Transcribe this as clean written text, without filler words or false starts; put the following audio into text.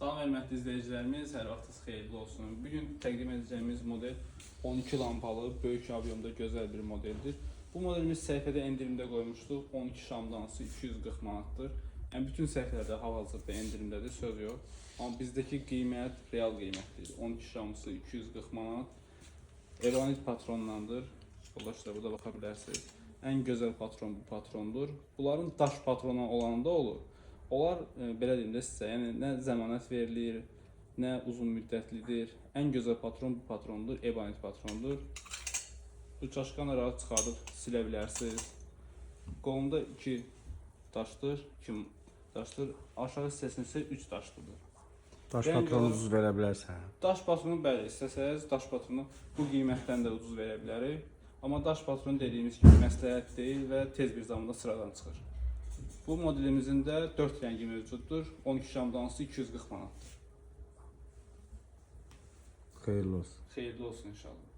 Salam hörmətli izləyicilərimiz, hər vaxtınız xeyirli olsun. Bugün təqdim edəcəyimiz model 12 lampalı, böyük abyomda gözəl bir modeldir. Bu modelimiz səhifədə endirimdə qoymuşduq. 12 şamdansı 240 manatdır. Yəni bütün səhifələrdə hal-hazırda endirimdədir, söz yox. Amma bizdəki qiymət real qiymətdir. 12 şamsı 240 manat. Evanit patronlandır. Yoldaşlar, burada baxa bilərsiniz. Ən gözəl patron bu patrondur. Bunların daş patrona olanında olur. Onlar belə deyim də sizə, yəni nə zəmanət verilir, nə uzun müddətlidir. Ən gözəl patron bu patrondur, Evanit patrondur. Bu çaşqanı rahat çıxardıb silə bilərsiniz. Qolunda 2 daşdır, 2 daşdır. Aşağı hissəsində isə 3 daşlıdır. Daş patronu ucuz verə bilərsən. Daş patronu bəli, istəsəz daş patronu bu qiymətdən də ucuz verə bilərik. Amma daş patronu dediyimiz kimi məsləhət deyil və tez bir zamanda sıradan çıxır. Bu modelimizin də 4 rəngi mövcuddur. 12 şamdansı 240 manatdır. Xeyirli olsun. Xeyirli olsun inşallah.